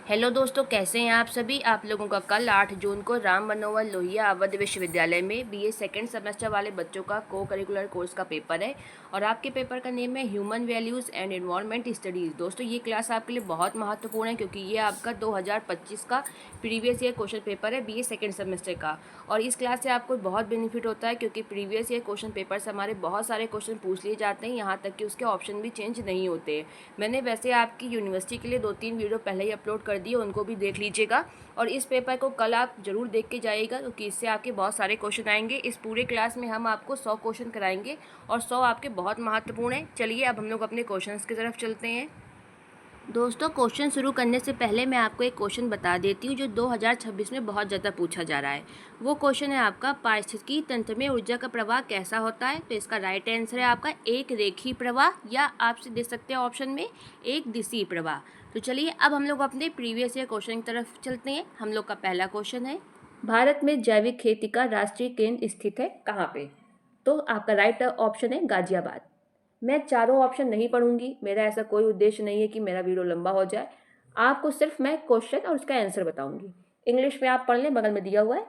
Hello दोस्तों, कैसे हैं आप सभी। आप लोगों का कल 8 जून को राम मनोहर लोहिया अवध विश्वविद्यालय में बीए सेकेंड सेमेस्टर वाले बच्चों का को करिकुलर कोर्स का पेपर है और आपके पेपर का नेम है human values and environment studies. दोस्तों, ये क्लास आपके लिए बहुत महत्वपूर्ण है क्योंकि ये आपका 2025 का प्रीवियस ईयर क्वेश्चन पेपर है बीए सेकेंड सेमेस्टर का। और इस क्लास से आपको बहुत बेनिफिट होता है क्योंकि प्रीवियस ईयर क्वेश्चन पेपर से हमारे बहुत सारे क्वेश्चन पूछ लिए जाते हैं, यहाँ तक कि उसके ऑप्शन भी चेंज नहीं होते। मैंने वैसे आपकी यूनिवर्सिटी के लिए 2-3 वीडियो पहले ही अपलोड कर दिए, उनको भी देख लीजिएगा। और इस पेपर को कल आप ज़रूर देख के जाइएगा क्योंकि इससे आपके बहुत सारे क्वेश्चन आएंगे। इस पूरे क्लास में हम आपको 100 क्वेश्चन कराएंगे और 100 आपके बहुत महत्वपूर्ण हैं। चलिए अब हम लोग अपने क्वेश्चंस की तरफ चलते हैं। दोस्तों, क्वेश्चन शुरू करने से पहले मैं आपको एक क्वेश्चन बता देती हूँ जो 2026 में बहुत ज़्यादा पूछा जा रहा है। वो क्वेश्चन है आपका, पारिस्थितिकी तंत्र में ऊर्जा का प्रवाह कैसा होता है। तो इसका राइट आंसर है आपका एक रेखीय प्रवाह, या आपसे दे सकते हैं ऑप्शन में एक दिशीय प्रवाह। तो चलिए अब हम लोग अपने प्रीवियस ईयर क्वेश्चन की तरफ चलते हैं। हम लोग का पहला क्वेश्चन है, भारत में जैविक खेती का राष्ट्रीय केंद्र स्थित है कहाँ पे। तो आपका राइट ऑप्शन है गाजियाबाद। मैं चारों ऑप्शन नहीं पढ़ूंगी, मेरा ऐसा कोई उद्देश्य नहीं है कि मेरा वीडियो लंबा हो जाए। आपको सिर्फ मैं क्वेश्चन और उसका आंसर बताऊंगी। इंग्लिश में आप पढ़ लें, बगल में दिया हुआ है।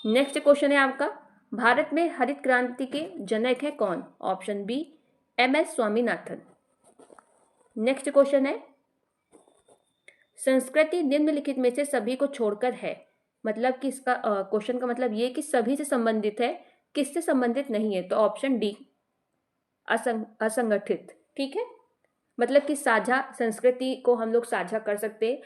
नेक्स्ट क्वेश्चन है आपका, भारत में हरित क्रांति के जनक है कौन। Option B M S. Swaminathan. Next question है, संस्कृति निम्नलिखित में से सभी को छोड़कर है। मतलब कि इसका क्वेश्चन का मतलब ये कि सभी से संबंधित है, किससे संबंधित नहीं है। तो ऑप्शन डी असंगठित। ठीक है, मतलब कि साझा संस्कृति को हम लोग साझा कर सकते हैं।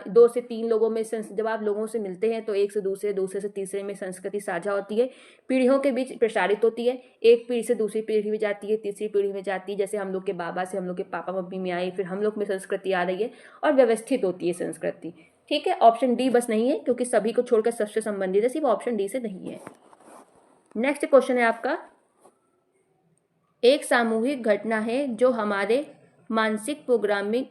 2 से 3 लोगों में जब आप लोगों से मिलते हैं तो एक से दूसरे, दूसरे से तीसरे में संस्कृति साझा होती है, पीढ़ियों के बीच प्रसारित होती है। एक पीढ़ी से दूसरी पीढ़ी में जाती है, तीसरी पीढ़ी में जाती है। जैसे हम लोग के बाबा से हम लोग के पापा मम्मी में आई, फिर हम लोग में संस्कृति आ रही है और व्यवस्थित होती है संस्कृति। ठीक है, ऑप्शन डी बस नहीं है क्योंकि सभी को छोड़कर सबसे संबंधित है, सिर्फ ऑप्शन डी से नहीं है। नेक्स्ट क्वेश्चन है आपका, एक सामूहिक घटना है जो हमारे मानसिक प्रोग्रामिंग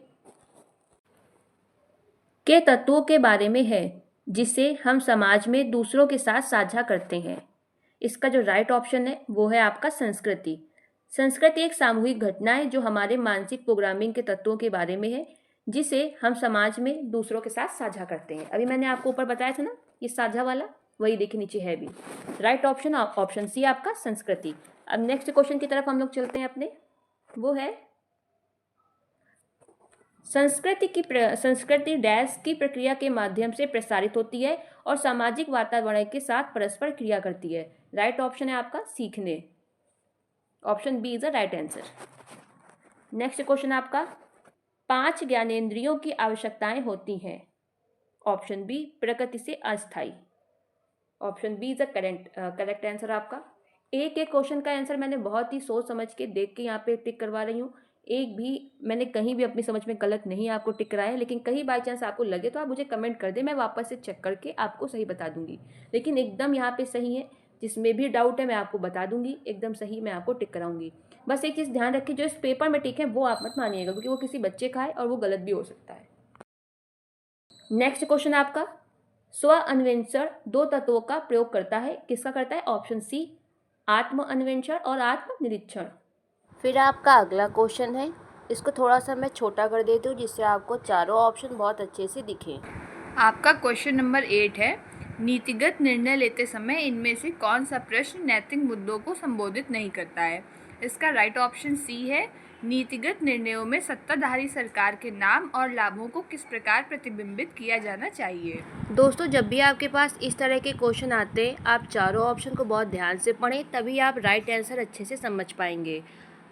के तत्वों के बारे में है, जिसे हम समाज में दूसरों के साथ साझा करते हैं। इसका जो राइट ऑप्शन है वो है आपका संस्कृति। संस्कृति एक सामूहिक घटना है जो हमारे मानसिक प्रोग्रामिंग के तत्वों के बारे में है, जिसे हम समाज में दूसरों के साथ साझा करते हैं। अभी मैंने आपको ऊपर बताया था ना, ये साझा वाला, वही देखिए नीचे है भी। राइट ऑप्शन ऑप्शन सी आपका संस्कृति। अब नेक्स्ट क्वेश्चन की तरफ हम लोग चलते हैं अपने, वो है, संस्कृति डैश की प्रक्रिया के माध्यम से प्रसारित होती है और सामाजिक वातावरण के साथ परस्पर क्रिया करती है। राइट ऑप्शन है आपका सीखने। Option B is the right answer. Next question आपका, 5 ज्ञानेंद्रियों की आवश्यकताएं होती हैं। ऑप्शन बी प्रकृति से अस्थायी। Option B is the correct answer आपका। एक एक क्वेश्चन का आंसर मैंने बहुत ही सोच समझ के देख के यहाँ पे टिक करवा रही हूँ। एक भी मैंने कहीं भी अपनी समझ में गलत नहीं आपको टिक कराया है, लेकिन कहीं बाई चांस आपको लगे तो आप मुझे कमेंट कर दें, मैं वापस से चेक करके आपको सही बता दूंगी। लेकिन एकदम यहाँ पे सही है, जिसमें भी डाउट है मैं आपको बता दूंगी, एकदम सही मैं आपको टिक कराऊंगी। बस एक चीज़ ध्यान रखिए, जो इस पेपर में टिक है वो आप मत मानिएगा क्योंकि वो किसी बच्चे का है और वो गलत भी हो सकता है। नेक्स्ट क्वेश्चन आपका, स्व अन्वेषण 2 तत्वों का प्रयोग करता है, किसका करता है। ऑप्शन सी आत्म अन्वेषण और आत्म निरीक्षण। फिर आपका अगला क्वेश्चन है, इसको थोड़ा सा मैं छोटा कर देती हूँ जिससे आपको चारों ऑप्शन बहुत अच्छे से दिखें। आपका क्वेश्चन नंबर 8 है, नीतिगत निर्णय लेते समय इनमें से कौन सा प्रश्न नैतिक मुद्दों को संबोधित नहीं करता है। इसका राइट ऑप्शन सी है, नीतिगत निर्णयों में सत्ताधारी सरकार के नाम और लाभों को किस प्रकार प्रतिबिंबित किया जाना चाहिए। दोस्तों, जब भी आपके पास इस तरह के क्वेश्चन आते हैं, आप चारों ऑप्शन को बहुत ध्यान से पढ़ें, तभी आप राइट आंसर अच्छे से समझ पाएंगे।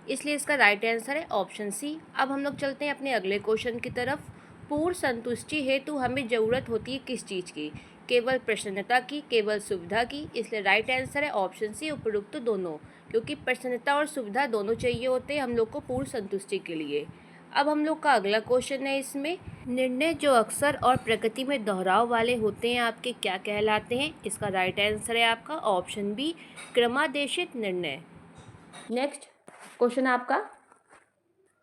इसलिए इसका राइट आंसर है ऑप्शन सी। अब हम लोग चलते हैं अपने अगले क्वेश्चन की तरफ। पूर्ण संतुष्टि हेतु हमें ज़रूरत होती है किस चीज़ की। केवल प्रसन्नता की, केवल सुविधा की। इसलिए राइट आंसर है ऑप्शन सी, उपयुक्त दोनों, क्योंकि प्रसन्नता और सुविधा दोनों चाहिए होते हैं हम लोग को पूर्ण संतुष्टि के लिए। अब हम लोग का अगला क्वेश्चन है, इसमें निर्णय जो अक्सर और प्रकृति में दोहराव वाले होते हैं आपके क्या कहलाते हैं। इसका राइट आंसर है आपका ऑप्शन बी, क्रमादेशित निर्णय। नेक्स्ट क्वेश्चन आपका,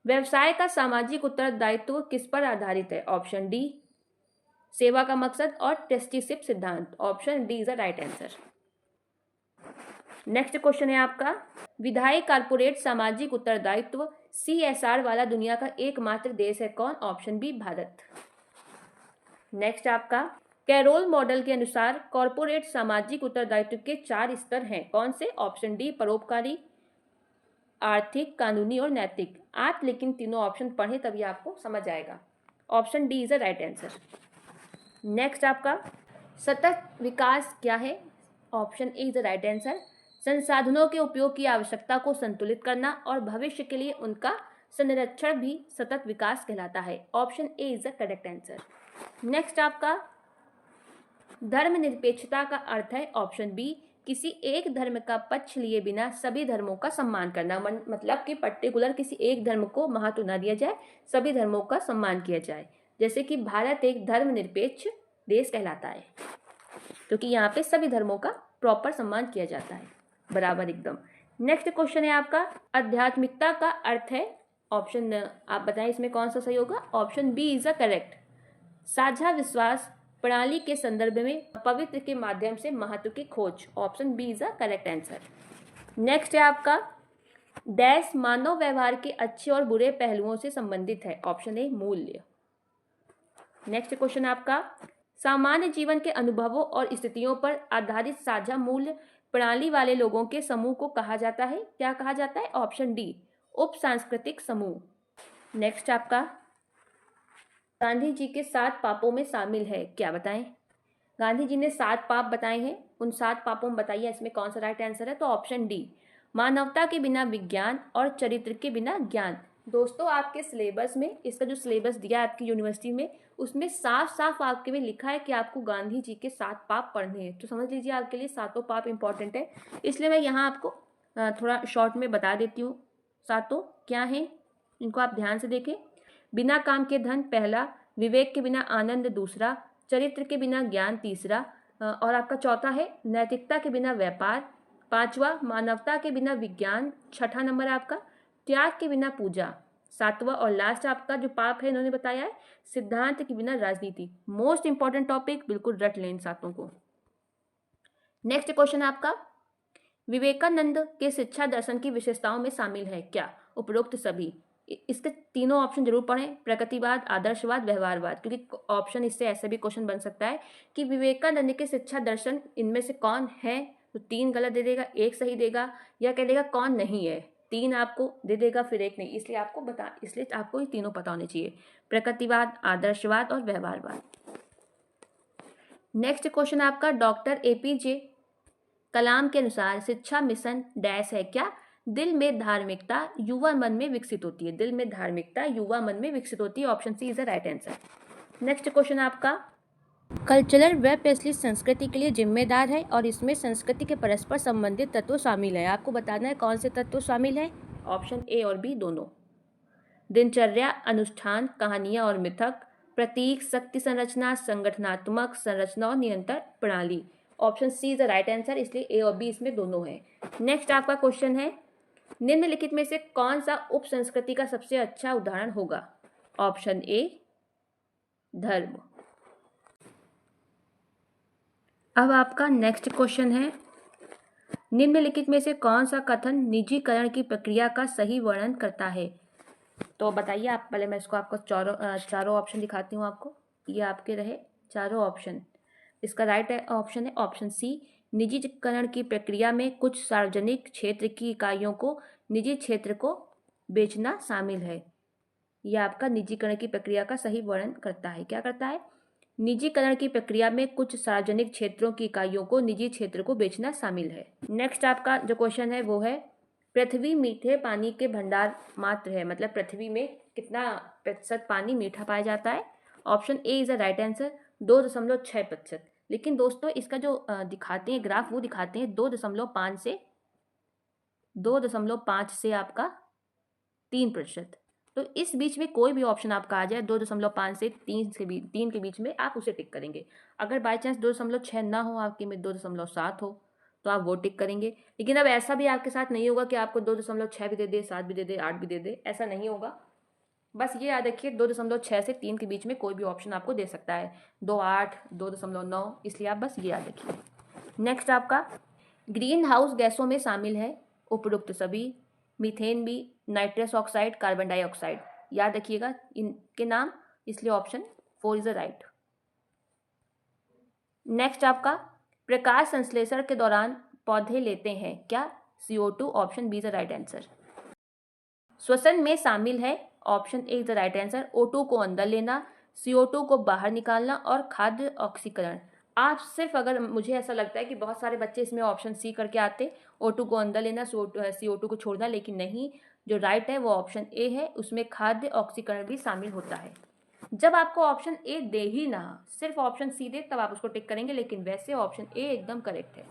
व्यवसाय का सामाजिक उत्तरदायित्व किस पर आधारित है। ऑप्शन डी सेवा का मकसद और ट्रस्टीशिप सिद्धांत। Option D is the right answer. Next question है आपका, विधायी कारपोरेट सामाजिक उत्तरदायित्व CSR वाला दुनिया का एकमात्र देश है कौन। Option B Bharat. नेक्स्ट आपका कैरोल मॉडल के अनुसार कॉरपोरेट सामाजिक उत्तरदायित्व के 4 स्तर हैं। कौन से? ऑप्शन डी परोपकारी, आर्थिक, कानूनी और नैतिक। आप लेकिन तीनों ऑप्शन पढ़ें तभी आपको समझ आएगा। Option D is the right answer. Next आपका सतत विकास क्या है? Option A is the right answer. संसाधनों के उपयोग की आवश्यकता को संतुलित करना और भविष्य के लिए उनका संरक्षण भी सतत विकास कहलाता है। Option A is the correct answer. Next आपका धर्मनिरपेक्षता का अर्थ है ऑप्शन बी किसी एक धर्म का पक्ष लिए बिना सभी धर्मों का सम्मान करना। मतलब कि पर्टिकुलर किसी एक धर्म को महत्व न दिया जाए, सभी धर्मों का सम्मान किया जाए। जैसे कि भारत एक धर्मनिरपेक्ष देश कहलाता है क्योंकि यहाँ पे सभी धर्मों का प्रॉपर सम्मान किया जाता है, बराबर एकदम। नेक्स्ट क्वेश्चन है आपका आध्यात्मिकता का अर्थ है ऑप्शन, आप बताएं इसमें कौन सा सही होगा? Option B is the correct. साझा विश्वास प्रणाली के संदर्भ में पवित्र के माध्यम से महत्व की खोज। Option B is the correct answer. Next है आपका डैश मानव व्यवहार के अच्छे और बुरे पहलुओं से संबंधित है। ऑप्शन ए मूल्य। नेक्स्ट क्वेश्चन आपका सामान्य जीवन के अनुभवों और स्थितियों पर आधारित साझा मूल्य प्रणाली वाले लोगों के समूह को कहा जाता है। क्या कहा जाता है? ऑप्शन डी उप सांस्कृतिक समूह। नेक्स्ट आपका गांधी जी के 7 पापों में शामिल है, क्या बताएं? गांधी जी ने 7 पाप बताए हैं, उन 7 पापों में बताइए इसमें कौन सा राइट आंसर है? तो ऑप्शन डी मानवता के बिना विज्ञान और चरित्र के बिना ज्ञान। दोस्तों आपके सिलेबस में, इसका जो सिलेबस दिया है आपकी यूनिवर्सिटी में, उसमें साफ साफ आपके में लिखा है कि आपको गांधी जी के 7 पाप पढ़ने हैं। तो समझ लीजिए आपके लिए 7 पाप इंपॉर्टेंट है, इसलिए मैं यहाँ आपको थोड़ा शॉर्ट में बता देती हूँ। 7 क्या हैं इनको आप ध्यान से देखें। बिना काम के धन पहला, विवेक के बिना आनंद दूसरा, चरित्र के बिना ज्ञान तीसरा, और आपका चौथा है नैतिकता के बिना व्यापार, पांचवा मानवता के बिना विज्ञान, छठा नंबर आपका त्याग के बिना पूजा, सातवां और लास्ट आपका जो पाप है इन्होंने बताया है सिद्धांत के बिना राजनीति। मोस्ट इंपॉर्टेंट टॉपिक, बिल्कुल रट लें इन 7 को। नेक्स्ट क्वेश्चन आपका विवेकानंद के शिक्षा दर्शन की विशेषताओं में शामिल है क्या? उपरोक्त सभी। इसके तीनों ऑप्शन जरूर पढ़ें, प्रकृतिवाद, आदर्शवाद, व्यवहारवाद, क्योंकि ऑप्शन इससे ऐसे भी क्वेश्चन बन सकता है कि विवेकानंद के शिक्षा दर्शन इनमें से कौन है, तो 3 गलत दे देगा, 1 सही देगा, या कह देगा कौन नहीं है, 3 आपको दे देगा फिर 1 नहीं। इसलिए आपको ये तीनों पता होने चाहिए, प्रकृतिवाद, आदर्शवाद और व्यवहारवाद। नेक्स्ट क्वेश्चन आपका डॉक्टर APJ कलाम के अनुसार शिक्षा मिशन डैश है क्या? दिल में धार्मिकता युवा मन में विकसित होती है। दिल में धार्मिकता युवा मन में विकसित होती है। Option C is the right answer. Next question आपका कल्चरल व पेस्टली संस्कृति के लिए जिम्मेदार है और इसमें संस्कृति के परस्पर संबंधित तत्व शामिल है। आपको बताना है कौन से तत्व शामिल है। ऑप्शन ए और बी दोनों। दिनचर्या, अनुष्ठान, कहानियां और मिथक, प्रतीक, शक्ति संरचना, संगठनात्मक संरचना और नियंत्रण प्रणाली। Option C is the right answer, इसलिए ए और बी इसमें दोनों है। नेक्स्ट आपका क्वेश्चन है निम्नलिखित में से कौन सा उप संस्कृति का सबसे अच्छा उदाहरण होगा? ऑप्शन ए धर्म। अब आपका नेक्स्ट क्वेश्चन है निम्नलिखित में से कौन सा कथन निजीकरण की प्रक्रिया का सही वर्णन करता है? तो बताइए आप। पहले मैं इसको आपको चारों ऑप्शन दिखाती हूँ आपको। ये आपके रहे चारों ऑप्शन। इसका राइट ऑप्शन है ऑप्शन सी निजीकरण की प्रक्रिया में कुछ सार्वजनिक क्षेत्र की इकाइयों को निजी क्षेत्र को बेचना शामिल है। यह आपका निजीकरण की प्रक्रिया का सही वर्णन करता है। क्या करता है? निजीकरण की प्रक्रिया में कुछ सार्वजनिक क्षेत्रों की इकाइयों को निजी क्षेत्र को बेचना शामिल है। नेक्स्ट आपका जो क्वेश्चन है वो है पृथ्वी मीठे पानी के भंडार मात्र है। मतलब पृथ्वी में कितना प्रतिशत पानी मीठा पाया जाता है? Option A is the right answer, 2.6%। लेकिन दोस्तों इसका जो दिखाते हैं ग्राफ वो दिखाते हैं 2.5 से आपका 3%। तो इस बीच में कोई भी ऑप्शन आपका आ जाए 2.5 से 3 के बीच में आप उसे टिक करेंगे। अगर बाई चांस 2.6 ना हो आपके में 2.7 हो तो आप वो टिक करेंगे। लेकिन अब ऐसा भी आपके साथ नहीं होगा कि आपको 2.6 भी दे दे, 7 भी दे दे, 8 भी दे दे, ऐसा नहीं होगा। बस ये याद रखिए 2.6 से 3 के बीच में कोई भी ऑप्शन आपको दे सकता है, 2.8, 2.9, इसलिए आप बस ये याद रखिए। नेक्स्ट आपका ग्रीन हाउस गैसों में शामिल है उपरोक्त सभी, मीथेन भी, नाइट्रस ऑक्साइड, कार्बन डाइऑक्साइड। याद रखिएगा इनके नाम, इसलिए option 4 is the right. Next आपका प्रकाश संश्लेषण के दौरान पौधे लेते हैं क्या? CO2, option B is the right answer. श्वसन में शामिल है, option A is the right answer. O2 को अंदर लेना, CO2 को बाहर निकालना और खाद्य ऑक्सीकरण। आप सिर्फ, अगर मुझे ऐसा लगता है कि बहुत सारे बच्चे इसमें ऑप्शन सी करके आते, O2 को अंदर लेना, CO2 को छोड़ना, लेकिन नहीं, जो राइट है वो ऑप्शन ए है, उसमें खाद्य ऑक्सीकरण भी शामिल होता है। जब आपको ऑप्शन ए दे ही ना, सिर्फ ऑप्शन सी दे, तब आप उसको टिक करेंगे, लेकिन वैसे ऑप्शन ए एकदम करेक्ट है।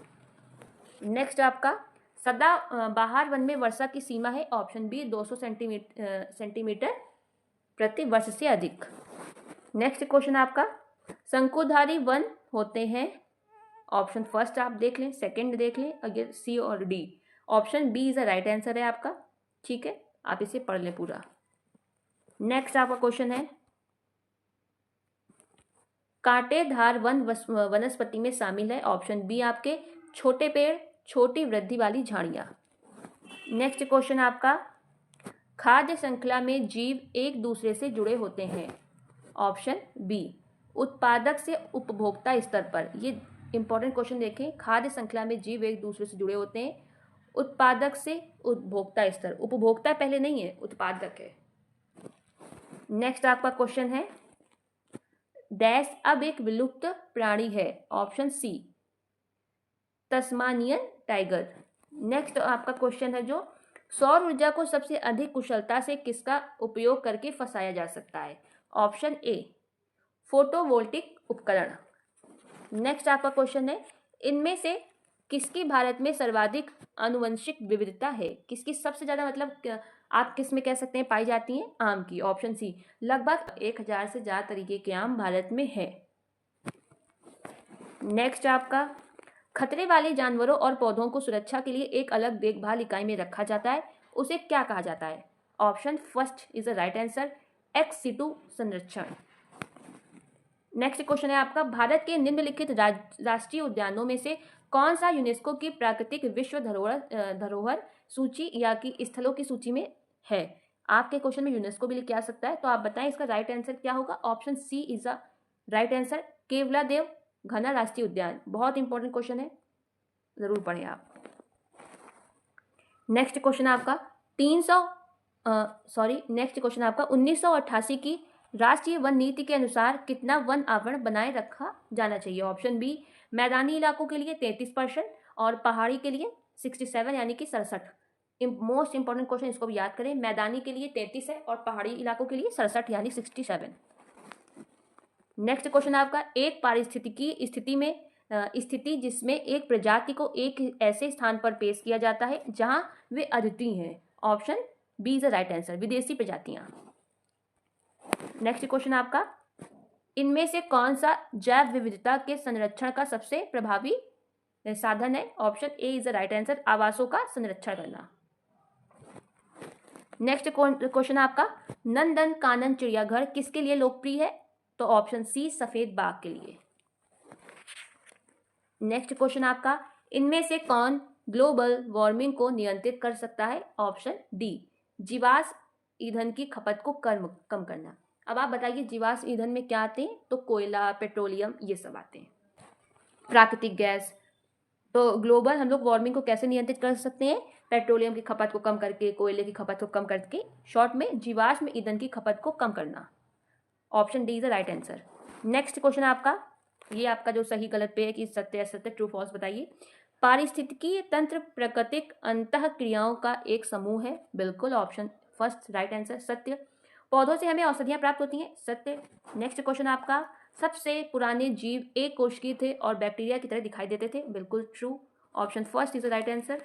नेक्स्ट आपका सदा बाहर वन में वर्षा की सीमा है, ऑप्शन बी 200 सेंटीमीटर प्रति वर्ष से अधिक। नेक्स्ट क्वेश्चन आपका शंकुधारी वन होते हैं, ऑप्शन फर्स्ट आप देख लें, सेकंड देख लें, अगर सी और D. Option B is the right answer है आपका, ठीक है, आप इसे पढ़ लें पूरा। नेक्स्ट आपका क्वेश्चन है कांटेदार वन वनस्पति में शामिल है, ऑप्शन बी आपके छोटे पेड़, छोटी वृद्धि वाली झाड़ियाँ। नेक्स्ट क्वेश्चन आपका खाद्य श्रृंखला में जीव एक दूसरे से जुड़े होते हैं, ऑप्शन बी उत्पादक से उपभोक्ता स्तर पर। ये इंपॉर्टेंट क्वेश्चन देखें, खाद्य श्रृंखला में जीव एक दूसरे से जुड़े होते हैं, उत्पादक से उपभोक्ता स्तर, उपभोक्ता पहले नहीं है, उत्पादक है। नेक्स्ट आपका क्वेश्चन है डैश अब एक विलुप्त प्राणी है, option C Tasmanian tiger. Next आपका क्वेश्चन है जो सौर ऊर्जा को सबसे अधिक कुशलता से किसका उपयोग करके फंसाया जा सकता है, ऑप्शन ए फोटोवोल्टिक उपकरण। नेक्स्ट आपका क्वेश्चन है इनमें से किसकी भारत में सर्वाधिक आनुवंशिक विविधता है, किसकी सबसे ज़्यादा, मतलब आप किस में कह सकते हैं पाई जाती हैं, आम की, ऑप्शन सी लगभग 1000 से ज़्यादा तरीके के आम भारत में है। नेक्स्ट आपका खतरे वाले जानवरों और पौधों को सुरक्षा के लिए एक अलग देखभाल इकाई में रखा जाता है, उसे क्या कहा जाता है, option first is the right answer ex situ संरक्षण। नेक्स्ट क्वेश्चन है आपका भारत के निम्नलिखित राष्ट्रीय उद्यानों में से कौन सा यूनेस्को की प्राकृतिक विश्व धरोहर सूची या कि स्थलों की सूची में है। आपके क्वेश्चन में यूनेस्को भी लिख के आ सकता है, तो आप बताएं इसका राइट आंसर क्या होगा। Option C is the right answer Keoladeo Ghana राष्ट्रीय उद्यान। बहुत इंपॉर्टेंट क्वेश्चन है, जरूर पढ़ें आप। नेक्स्ट क्वेश्चन आपका 1988 की राष्ट्रीय वन नीति के अनुसार कितना वन आवरण बनाए रखा जाना चाहिए। ऑप्शन बी मैदानी इलाकों के लिए 33% और पहाड़ी के लिए 67 यानी कि 67। मोस्ट इंपॉर्टेंट क्वेश्चन, इसको भी याद करें। मैदानी के लिए 33 है और पहाड़ी इलाकों के लिए 67 यानी 67। नेक्स्ट क्वेश्चन आपका एक पारिस्थितिकी स्थिति जिसमें एक प्रजाति को एक ऐसे स्थान पर पेश किया जाता है जहां वे अद्वितीय हैं। Option B is the right answer, विदेशी प्रजातियां। नेक्स्ट क्वेश्चन आपका इनमें से कौन सा जैव विविधता के संरक्षण का सबसे प्रभावी साधन है। Option A is the right answer, आवासों का संरक्षण करना। नेक्स्ट क्वेश्चन आपका नंदन कानन चिड़ियाघर किसके लिए लोकप्रिय है, तो ऑप्शन सी सफेद बाघ के लिए। नेक्स्ट क्वेश्चन आपका इनमें से कौन ग्लोबल वार्मिंग को नियंत्रित कर सकता है। ऑप्शन डी जीवाश्म ईंधन की खपत को कम करना। अब आप बताइए जीवाश्म ईंधन में क्या आते हैं, तो कोयला, पेट्रोलियम, ये सब आते हैं, प्राकृतिक गैस। तो ग्लोबल हम लोग वार्मिंग को कैसे नियंत्रित कर सकते हैं, पेट्रोलियम की खपत को कम करके, कोयले की खपत को कम करके, शॉर्ट में जीवाश्म ईंधन की खपत को कम करना। Option D is the right answer. Next question आपका, ये आपका जो सही गलत पे है कि सत्य असत्य, ट्रू फॉल्स बताइए। पारिस्थितिकीय तंत्र प्राकृतिक अंतः क्रियाओं का एक समूह है, बिल्कुल, ऑप्शन फर्स्ट राइट आंसर सत्य। पौधों से हमें औषधियां प्राप्त होती हैं, सत्य। नेक्स्ट क्वेश्चन आपका सबसे पुराने जीव एक कोशिकीय थे और बैक्टीरिया की तरह दिखाई देते थे, बिल्कुल true, option first is the right answer.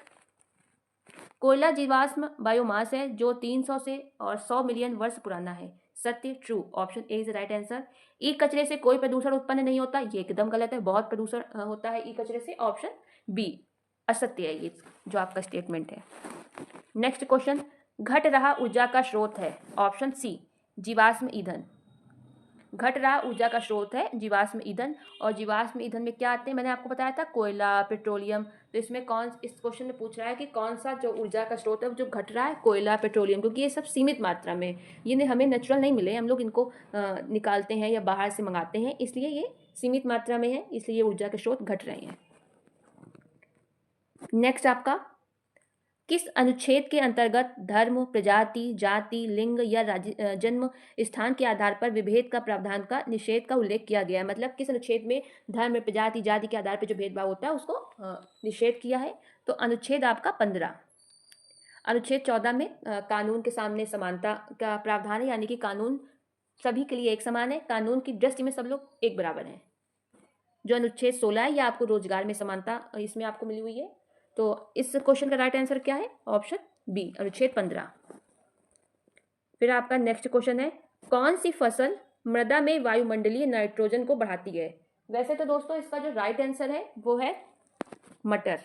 कोयला जीवाश्म बायोमास है जो 300 से और 100 मिलियन वर्ष पुराना है, सत्य, true, option A is the right answer. E कचरे से कोई प्रदूषण उत्पन्न नहीं होता, ये एकदम गलत है, बहुत प्रदूषण होता है ई कचरे से, ऑप्शन बी असत्य है ये जो आपका स्टेटमेंट है। नेक्स्ट क्वेश्चन घट रहा ऊर्जा का स्रोत है, ऑप्शन सी जीवाश्म ईंधन। घट रहा ऊर्जा का स्रोत है जीवाश्म ईंधन, और जीवाश्म ईंधन में क्या आते हैं, मैंने आपको बताया था कोयला, पेट्रोलियम। तो इसमें इस क्वेश्चन में पूछ रहा है कि कौन सा जो ऊर्जा का स्रोत है जो घट रहा है, कोयला, पेट्रोलियम, क्योंकि ये सब सीमित मात्रा में, ये हमें नेचुरल नहीं मिले, हम लोग इनको निकालते हैं या बाहर से मंगाते हैं, इसलिए ये सीमित मात्रा में है, इसलिए ये ऊर्जा के स्रोत घट रहे हैं। नेक्स्ट आपका, किस अनुच्छेद के अंतर्गत धर्म, प्रजाति, जाति, लिंग या जन्म स्थान के आधार पर विभेद का प्रावधान का निषेध का उल्लेख किया गया है? मतलब किस अनुच्छेद में धर्म, प्रजाति, जाति के आधार पर जो भेदभाव होता है उसको निषेध किया है? तो अनुच्छेद आपका 15। अनुच्छेद 14 में कानून के सामने समानता का प्रावधान है, यानी कि कानून सभी के लिए एक समान है, कानून की दृष्टि में सब लोग एक बराबर हैं। जो अनुच्छेद 16 है, यह आपको रोजगार में समानता इसमें आपको मिली हुई है। तो इस क्वेश्चन का राइट आंसर क्या है? ऑप्शन बी, अनुच्छेद 15। फिर आपका नेक्स्ट क्वेश्चन है, कौन सी फसल मृदा में वायुमंडलीय नाइट्रोजन को बढ़ाती है? वैसे तो दोस्तों इसका जो राइट आंसर है वो है मटर,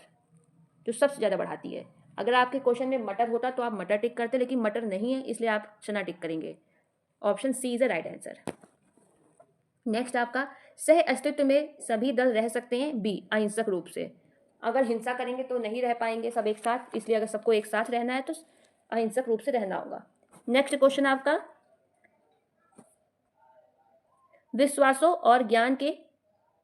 जो सबसे ज़्यादा बढ़ाती है। अगर आपके क्वेश्चन में मटर होता तो आप मटर टिक करते, लेकिन मटर नहीं है इसलिए आप चना टिक करेंगे। Option C is the right answer. Next आपका, सह अस्तित्व में सभी दल रह सकते हैं? बी, अहिंसक रूप से। अगर हिंसा करेंगे तो नहीं रह पाएंगे सब एक साथ, इसलिए अगर सबको एक साथ रहना है तो अहिंसक रूप से रहना होगा। नेक्स्ट क्वेश्चन आपका, विश्वासों और ज्ञान के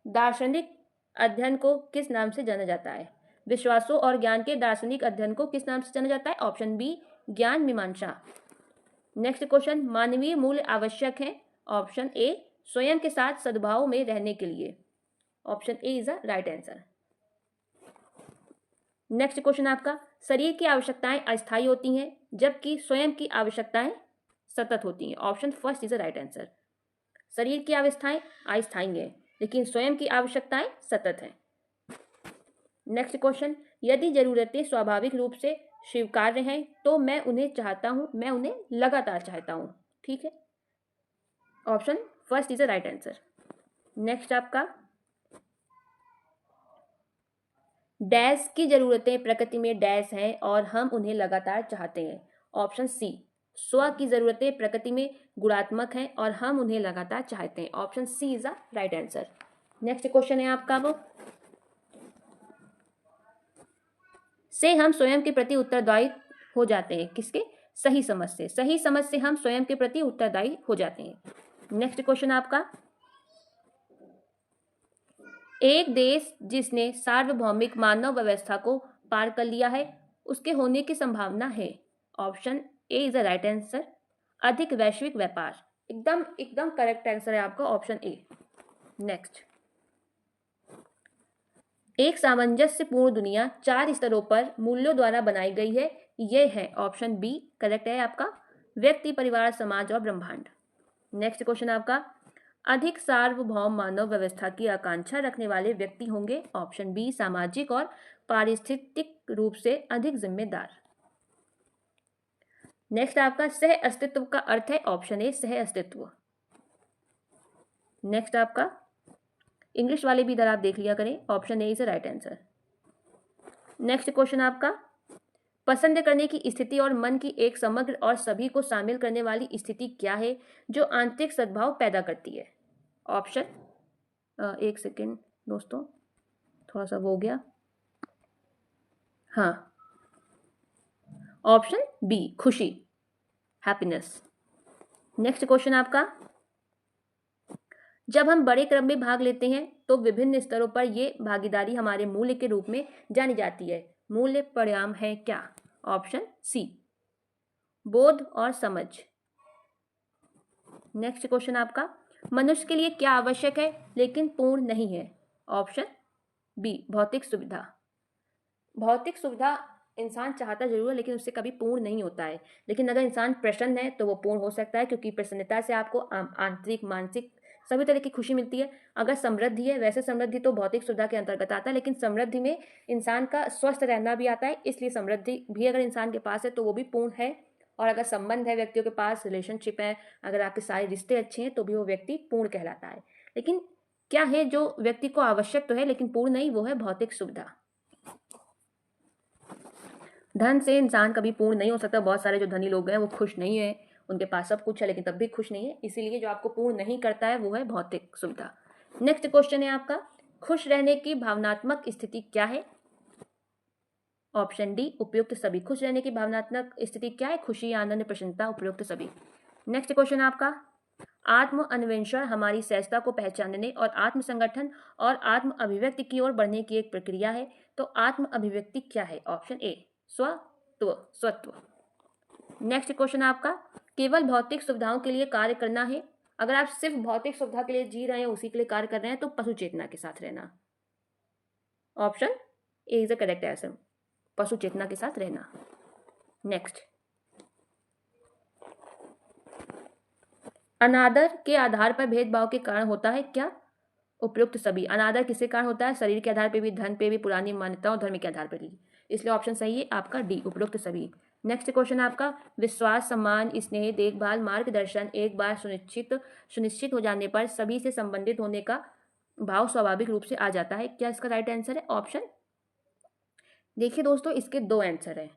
दार्शनिक अध्ययन को किस नाम से जाना जाता है? विश्वासों और ज्ञान के दार्शनिक अध्ययन को किस नाम से जाना जाता है? ऑप्शन बी, ज्ञान मीमांसा। नेक्स्ट क्वेश्चन, मानवीय मूल्य आवश्यक है? ऑप्शन ए, स्वयं के साथ सद्भाव में रहने के लिए। Option A is the right answer. Next question आपका, शरीर की आवश्यकताएं अस्थायी होती हैं जबकि स्वयं की आवश्यकताएं सतत होती हैं। Option first is the right answer. शरीर की आवश्यकताएं अस्थायी हैं लेकिन स्वयं की आवश्यकताएं सतत हैं। नेक्स्ट क्वेश्चन, यदि जरूरतें स्वाभाविक रूप से स्वीकार्य हैं तो मैं उन्हें चाहता हूं, मैं उन्हें लगातार चाहता हूं। ठीक है, option first is the right answer. Next आपका, डैश की जरूरतें प्रकृति में डैश हैं और हम उन्हें लगातार चाहते हैं। ऑप्शन सी, स्व की जरूरतें प्रकृति में गुणात्मक हैं और हम उन्हें लगातार चाहते हैं। Option C is the right answer. Next question है आपका, वो से हम स्वयं के प्रति उत्तरदायी हो जाते हैं? किसके? सही समझ से। सही समझ से हम स्वयं के प्रति उत्तरदायी हो जाते हैं। नेक्स्ट क्वेश्चन आपका, एक देश जिसने सार्वभौमिक मानव व्यवस्था को पार कर लिया है उसके होने की संभावना है? Option A is the right answer, अधिक वैश्विक व्यापार। एकदम एकदम करेक्ट आंसर है आपका ऑप्शन ए। नेक्स्ट, एक सामंजस्यपूर्ण दुनिया 4 स्तरों पर मूल्यों द्वारा बनाई गई है, ये है ऑप्शन बी करेक्ट है आपका, व्यक्ति, परिवार, समाज और ब्रह्मांड। नेक्स्ट क्वेश्चन आपका, अधिक सार्वभौम मानव व्यवस्था की आकांक्षा रखने वाले व्यक्ति होंगे? ऑप्शन बी, सामाजिक और पारिस्थितिक रूप से अधिक जिम्मेदार। नेक्स्ट आपका, सह अस्तित्व का अर्थ है? ऑप्शन ए, सह अस्तित्व। नेक्स्ट आपका, इंग्लिश वाले भी इधर आप देख लिया करें, option A is the right answer. Next question आपका, पसंद करने की स्थिति और मन की एक समग्र और सभी को शामिल करने वाली स्थिति क्या है जो आंतरिक सद्भाव पैदा करती है? ऑप्शन, एक सेकेंड दोस्तों, थोड़ा सा वो हो गया, हाँ, ऑप्शन बी, खुशी, हैप्पीनेस। नेक्स्ट क्वेश्चन आपका, जब हम बड़े क्रम में भाग लेते हैं तो विभिन्न स्तरों पर ये भागीदारी हमारे मूल्य के रूप में जानी जाती है, मूल्य परिणाम है क्या? ऑप्शन सी, बोध और समझ। नेक्स्ट क्वेश्चन आपका, मनुष्य के लिए क्या आवश्यक है लेकिन पूर्ण नहीं है? ऑप्शन बी, भौतिक सुविधा। भौतिक सुविधा इंसान चाहता जरूर है लेकिन उससे कभी पूर्ण नहीं होता है, लेकिन अगर इंसान प्रसन्न है तो वो पूर्ण हो सकता है, क्योंकि प्रसन्नता से आपको आंतरिक, मानसिक सभी तरह की खुशी मिलती है। अगर समृद्धि है, वैसे समृद्धि तो भौतिक सुविधा के अंतर्गत आता है, लेकिन समृद्धि में इंसान का स्वस्थ रहना भी आता है, इसलिए समृद्धि भी अगर इंसान के पास है तो वो भी पूर्ण है। और अगर संबंध है व्यक्तियों के पास, रिलेशनशिप है, अगर आपके सारे रिश्ते अच्छे हैं तो भी वो व्यक्ति पूर्ण कहलाता है। लेकिन क्या है जो व्यक्ति को आवश्यक तो है लेकिन पूर्ण नहीं, वो है भौतिक सुविधा। धन से इंसान कभी पूर्ण नहीं हो सकता। बहुत सारे जो धनी लोग हैं वो खुश नहीं है, उनके पास सब कुछ है लेकिन तब भी खुश नहीं है, इसीलिए जो आपको पूर्ण नहीं करता है वो है भौतिक सुविधा। नेक्स्ट क्वेश्चन है आपका, खुश रहने की भावनात्मक स्थिति क्या है? ऑप्शन डी उपयुक्त सभी। खुश रहने की भावनात्मक स्थिति क्या है? खुशी, आनंद, प्रसन्नता, उपयुक्त सभी। नेक्स्ट क्वेश्चन आपका, आत्म अन्वेषण हमारी सहजता को पहचानने और आत्म संगठन और आत्म अभिव्यक्ति की ओर बढ़ने की एक प्रक्रिया है। तो आत्म अभिव्यक्ति क्या है? ऑप्शन ए स्वत्व। नेक्स्ट क्वेश्चन आपका, केवल भौतिक सुविधाओं के लिए कार्य करना है। अगर आप सिर्फ भौतिक सुविधा के लिए जी रहे हैं, उसी के लिए कार्य कर रहे हैं, तो पशु चेतना के साथ रहना। Option A is the correct answer, पशु चेतना के साथ रहना। नेक्स्ट, अनादर के आधार पर भेदभाव के कारण होता है क्या? उपयुक्त सभी। अनादर किसके कारण होता है? शरीर के आधार पर भी, धन पे भी, पुरानी मान्यताओं, धर्म के आधार पर भी। इसलिए ऑप्शन सही है आपका डी, उपयुक्त सभी। नेक्स्ट क्वेश्चन आपका, विश्वास, सम्मान, स्नेह, देखभाल, मार्गदर्शन एक बार सुनिश्चित हो जाने पर सभी से संबंधित होने का भाव स्वाभाविक रूप से आ जाता है। क्या इसका राइट आंसर है? ऑप्शन, देखिए दोस्तों, इसके दो आंसर है,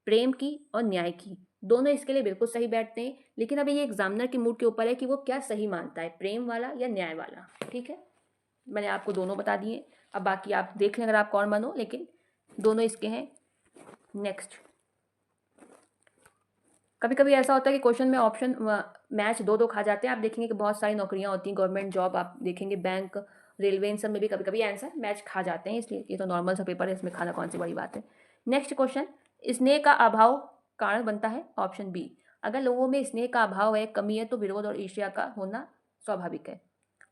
प्रेम की और न्याय की। दोनों इसके लिए बिल्कुल सही बैठते हैं, लेकिन अभी ये एग्जामिनर के मूड के ऊपर है कि वो क्या सही मानता है, प्रेम वाला या न्याय वाला। ठीक है, मैंने आपको दोनों बता दिए, अब बाकी आप देख लें अगर आप कौन मानो, लेकिन दोनों इसके हैं। नेक्स्ट, कभी कभी ऐसा होता है कि क्वेश्चन में ऑप्शन मैच दो खा जाते हैं। आप देखेंगे कि बहुत सारी नौकरियां होती हैं, गवर्नमेंट जॉब आप देखेंगे, बैंक, रेलवे, इन सब में भी कभी कभी आंसर मैच खा जाते हैं, इसलिए ये तो नॉर्मल सा पेपर है, इसमें खाना कौन सी बड़ी बात है। नेक्स्ट क्वेश्चन, स्नेह का अभाव कारण बनता है। ऑप्शन बी, अगर लोगों में स्नेह का अभाव है, कमी है, तो विरोध और ईर्ष्या का होना स्वाभाविक है।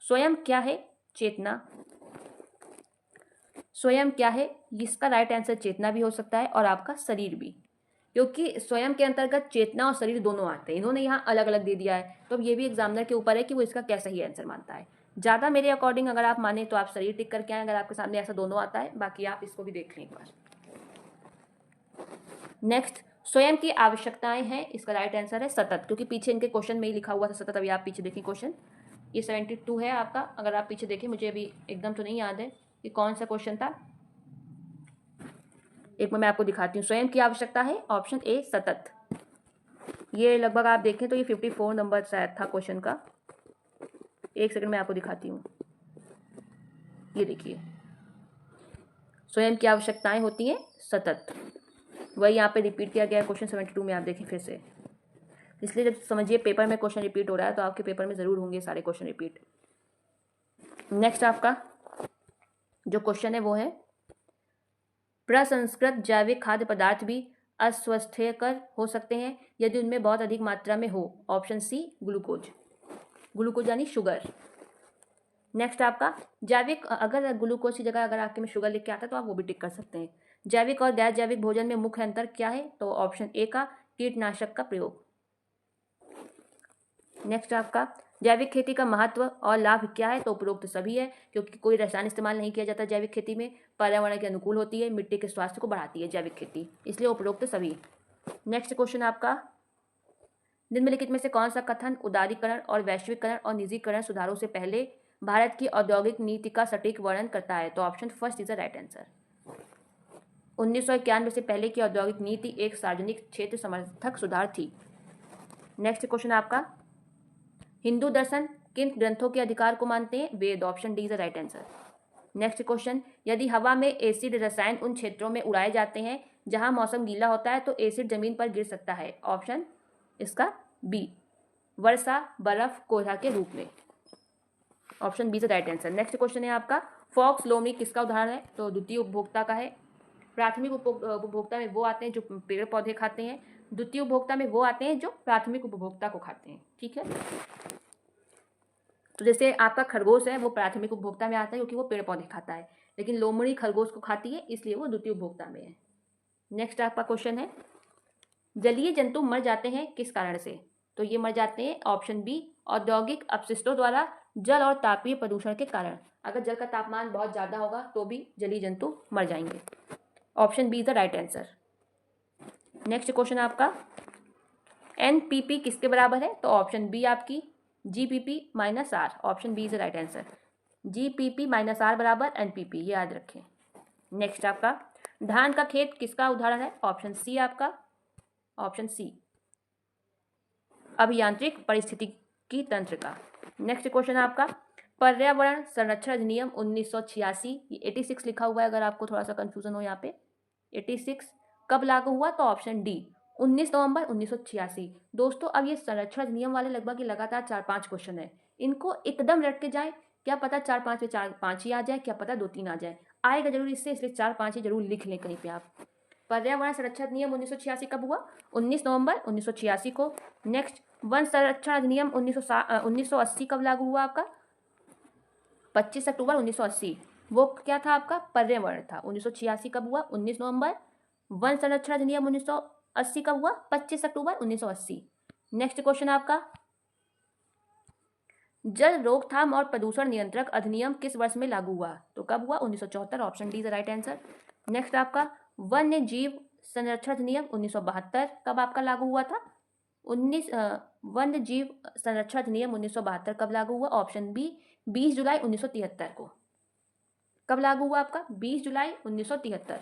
स्वयं क्या है? चेतना। स्वयं क्या है? इसका राइट आंसर चेतना भी हो सकता है और आपका शरीर भी, क्योंकि स्वयं के अंतर्गत चेतना और शरीर दोनों आते हैं। इन्होंने यहाँ अलग अलग दे दिया है, तो अब ये भी एग्जामिनर के ऊपर है कि वो इसका क्या सही आंसर मानता है। ज़्यादा मेरे अकॉर्डिंग अगर आप माने तो आप शरीर टिक करके आए, अगर आपके सामने ऐसा दोनों आता है, बाकी आप इसको भी देख लें एक बार। नेक्स्ट, स्वयं की आवश्यकताएं हैं, इसका राइट आंसर है सतत, क्योंकि पीछे इनके क्वेश्चन में ही लिखा हुआ था सतत। अभी आप पीछे देखें क्वेश्चन, ये 72 है आपका, अगर आप पीछे देखें, मुझे अभी एकदम तो नहीं याद है कि कौन सा क्वेश्चन था, एक मैं आपको दिखाती हूँ। स्वयं की आवश्यकता है, ऑप्शन ए सतत। ये लगभग आप देखें तो ये 54 नंबर शायद था क्वेश्चन का। एक सेकंड में आपको दिखाती हूँ, ये देखिए, स्वयं की आवश्यकताएं होती हैं सतत, वही यहाँ पे रिपीट किया गया है क्वेश्चन 72 में, आप देखें फिर से। इसलिए जब समझिए पेपर में क्वेश्चन रिपीट हो रहा है, तो आपके पेपर में ज़रूर होंगे सारे क्वेश्चन रिपीट। नेक्स्ट आपका जो क्वेश्चन है वो है, प्रसंस्कृत जैविक खाद्य पदार्थ भी अस्वास्थ्यकर हो सकते हैं यदि उनमें बहुत अधिक मात्रा में हो। ऑप्शन सी ग्लूकोज यानी शुगर। नेक्स्ट आपका जैविक, अगर ग्लूकोज की जगह अगर आपके में शुगर लिख के आता है तो आप वो भी टिक कर सकते हैं। जैविक और गैर जैविक भोजन में मुख्य अंतर क्या है? तो ऑप्शन ए का कीटनाशक का प्रयोग। नेक्स्ट आपका जैविक खेती का महत्व और लाभ क्या है? तो उपरोक्त सभी है, क्योंकि कोई रसायन इस्तेमाल नहीं किया जाता जैविक खेती में, पर्यावरण के अनुकूल होती है, मिट्टी के स्वास्थ्य को बढ़ाती है जैविक खेती, इसलिए उपरोक्त सभी। नेक्स्ट क्वेश्चन आपका, निम्नलिखित में से कौन सा कथन उदारीकरण और वैश्वीकरण और निजीकरण सुधारों से पहले भारत की औद्योगिक नीति का सटीक वर्णन करता है? तो option first is the right answer. 1991 से पहले की औद्योगिक नीति एक सार्वजनिक क्षेत्र समर्थक सुधार थी। नेक्स्ट क्वेश्चन आपका, हिंदू दर्शन किन ग्रंथों के अधिकार को मानते हैं? वेद। Option D is the right answer. Next question, यदि हवा में एसिड रसायन उन क्षेत्रों में उड़ाए जाते हैं जहां मौसम गीला होता है तो एसिड जमीन पर गिर सकता है। ऑप्शन इसका बी, वर्षा, बर्फ, कोहरा के रूप में। Option B is the right answer. Next question है आपका, फॉक्स लोमड़ी किसका उदाहरण है? तो द्वितीय उपभोक्ता का है। प्राथमिक उपभोक्ता में वो आते हैं जो पेड़ पौधे खाते हैं, द्वितीय उपभोक्ता में वो आते हैं जो प्राथमिक उपभोक्ता को खाते हैं। ठीक है, तो जैसे आपका खरगोश है वो प्राथमिक उपभोक्ता में आता है क्योंकि वो पेड़ पौधे खाता है, लेकिन लोमड़ी खरगोश को खाती है इसलिए वो द्वितीय उपभोक्ता में है। नेक्स्ट आपका क्वेश्चन है, जलीय जंतु मर जाते हैं किस कारण से? तो ये मर जाते हैं, ऑप्शन बी, औद्योगिक अपशिष्टों द्वारा, जल और तापीय प्रदूषण के कारण। अगर जल का तापमान बहुत ज़्यादा होगा तो भी जलीय जंतु मर जाएंगे। Option B is the right answer. Next question आपका, एनपीपी किसके बराबर है? तो ऑप्शन बी आपकी GPP minus R. Option B is the right answer. GPP minus R बराबर एनपीपी, ये याद रखें। नेक्स्ट आपका, धान का खेत किसका उदाहरण है? ऑप्शन सी आपका, ऑप्शन सी। अभियांत्रिक पारिस्थितिकी तंत्र का। नेक्स्ट क्वेश्चन है आपका पर्यावरण संरक्षण अधिनियम 1986, ये 86 लिखा हुआ है अगर आपको थोड़ा सा कंफ्यूजन हो यहाँ पे। 86 कब लागू हुआ, तो ऑप्शन डी 19 नवंबर 1986। दोस्तों अब ये संरक्षण अधिनियम वाले लगभग ये लगातार 4-5 क्वेश्चन है, इनको एकदम रट के जाए, क्या पता 4-5 में 4-5 ही आ जाए, क्या पता 2-3 आ जाए, आएगा जरूर इससे, इसलिए 4-5 ही जरूर लिख लें कहीं पे आप। पर्यावरण संरक्षण अधिनियम 1986 कब हुआ, 19 नवंबर 1986 को। नेक्स्ट वन संरक्षण अधिनियम 1980 कब लागू हुआ आपका, 25 अक्टूबर 1980। वो क्या था आपका, पर्यावरण था। 1986 कब हुआ, 19 नवंबर। वन संरक्षण अधिनियम 1980 कब हुआ, 25 अक्टूबर 1980। नेक्स्ट क्वेश्चन आपका जल रोकथाम और प्रदूषण नियंत्रक अधिनियम किस वर्ष में लागू हुआ, तो कब हुआ, 1974, option D is the right answer. Next आपका वन्य जीव संरक्षण अधिनियम 1972 कब आपका लागू हुआ था, वन्य जीव संरक्षण अधिनियम 1972 कब लागू हुआ, ऑप्शन बी 20 जुलाई 1973 को। कब लागू हुआ आपका, 20 जुलाई 1973।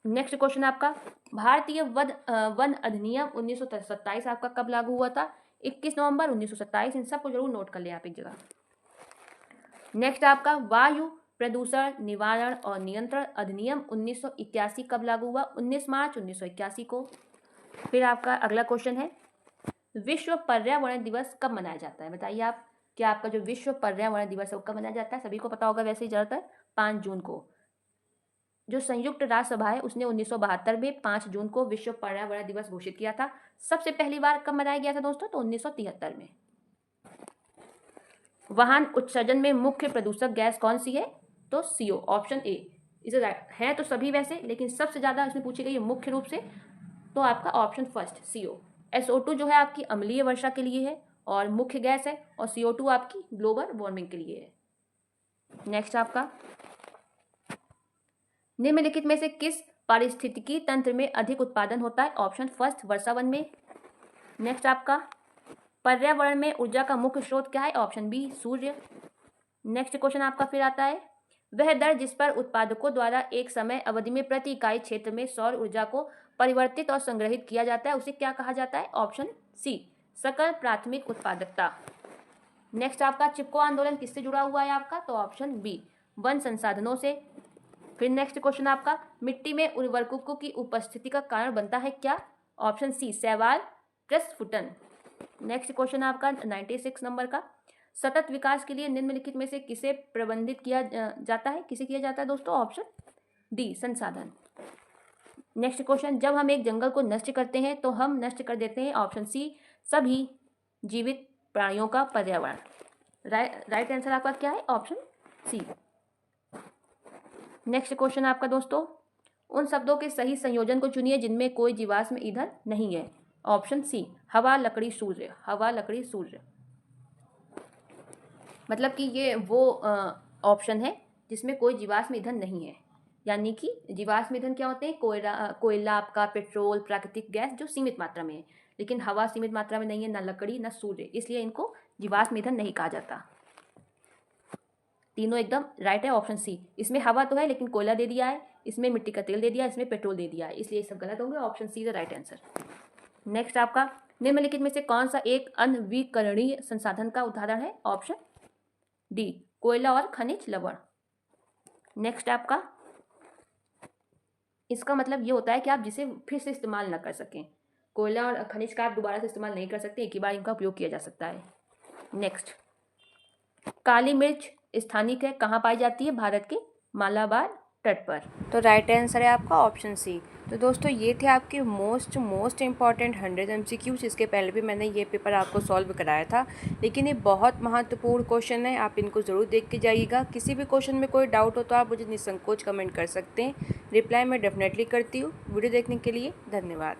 नेक्स्ट क्वेश्चन आपका भारतीय वन अधिनियम 1927 आपका कब लागू हुआ था, 21 नवंबर 1927। इन सबको जरूर नोट कर ले आप एक जगह। नेक्स्ट आपका वायु प्रदूषण निवारण और नियंत्रण अधिनियम 1981 कब लागू हुआ, 19 मार्च 1981 को। फिर आपका अगला क्वेश्चन है विश्व पर्यावरण दिवस कब मनाया जाता है, बताइए आप। क्या आपका जो विश्व पर्यावरण दिवस है वो कब मनाया जाता है, सभी को पता होगा वैसे ही, ज़्यादातर 5 जून को। जो संयुक्त राष्ट्र सभा है उसने 1972 में 5 जून को विश्व पर्यावरण दिवस घोषित किया था। सबसे पहली बार कब मनाया गया था दोस्तों, तो 1973 में। वाहन उत्सर्जन में मुख्य प्रदूषक गैस कौन सी है, तो CO, ऑप्शन ए इसे है तो सभी वैसे, लेकिन सबसे ज़्यादा इसमें पूछी गई है मुख्य रूप से, तो आपका ऑप्शन फर्स्ट CO। SO2 जो है आपकी अम्लीय वर्षा के लिए है और मुख्य गैस है, और CO2 आपकी ग्लोबल वार्मिंग के लिए है। नेक्स्ट आपका निम्नलिखित में से किस पारिस्थितिकी तंत्र में अधिक उत्पादन होता है, ऑप्शन फर्स्ट वर्षावन में। नेक्स्ट आपका पर्यावरण में ऊर्जा का मुख्य स्रोत क्या है, ऑप्शन बी सूर्य। नेक्स्ट क्वेश्चन आपका फिर आता है वह दर जिस पर उत्पादकों द्वारा एक समय अवधि में प्रति इकाई क्षेत्र में सौर ऊर्जा को परिवर्तित और संग्रहित किया जाता है उसे क्या कहा जाता है, ऑप्शन सी सकल प्राथमिक उत्पादकता। नेक्स्ट आपका चिपको आंदोलन किससे जुड़ा हुआ है आपका, तो ऑप्शन बी वन संसाधनों से। फिर नेक्स्ट क्वेश्चन आपका मिट्टी में उर्वरकों की उपस्थिति का कारण बनता है क्या, ऑप्शन सी शैवाल प्रस्फुटन। नेक्स्ट क्वेश्चन आपका 96 नंबर का सतत विकास के लिए निम्नलिखित में से किसे प्रबंधित किया जाता है, किसे किया जाता है दोस्तों, ऑप्शन डी संसाधन। नेक्स्ट क्वेश्चन जब हम एक जंगल को नष्ट करते हैं तो हम नष्ट कर देते हैं, ऑप्शन सी सभी जीवित प्राणियों का पर्यावरण। राइट आंसर आपका क्या है, ऑप्शन सी। नेक्स्ट क्वेश्चन आपका दोस्तों उन शब्दों के सही संयोजन को चुनिए जिनमें कोई जीवाश्म ईंधन नहीं है, ऑप्शन सी हवा लकड़ी सूर्य। हवा लकड़ी सूर्य मतलब कि ये वो ऑप्शन है जिसमें कोई जीवाश्म ईंधन नहीं है, यानी कि जीवाश्म ईंधन क्या होते हैं, कोयला आपका, पेट्रोल, प्राकृतिक गैस जो सीमित मात्रा में है, लेकिन हवा सीमित मात्रा में नहीं है, ना लकड़ी ना सूर्य, इसलिए इनको जीवाश्म ईंधन नहीं कहा जाता। तीनों एकदम राइट है, ऑप्शन सी। इसमें हवा तो है लेकिन कोयला दे दिया है, इसमें मिट्टी का तेल दे दिया है, इसमें पेट्रोल दे दिया है, इसलिए सब गलत होंगे, option C is the right answer. Next आपका निम्नलिखित में से कौन सा एक अनवीकरणीय संसाधन का उदाहरण है, ऑप्शन डी कोयला और खनिज लवण। नेक्स्ट आपका इसका मतलब ये होता है कि आप जिसे फिर से इस्तेमाल न कर सकें। कोयला और खनिज का आप दोबारा से इस्तेमाल नहीं कर सकते, एक ही बार इनका उपयोग किया जा सकता है। नेक्स्ट काली मिर्च स्थानिक है, कहाँ पाई जाती है, भारत के मालाबार तट पर। तो राइट आंसर है आपका ऑप्शन सी। तो दोस्तों ये थे आपके मोस्ट इंपॉर्टेंट 100 MCQs। इसके पहले भी मैंने ये पेपर आपको सॉल्व कराया था, लेकिन ये बहुत महत्वपूर्ण क्वेश्चन है, आप इनको ज़रूर देख के जाइएगा। किसी भी क्वेश्चन में कोई डाउट हो तो आप मुझे निसंकोच कमेंट कर सकते हैं, रिप्लाई मैं डेफिनेटली करती हूँ। वीडियो देखने के लिए धन्यवाद।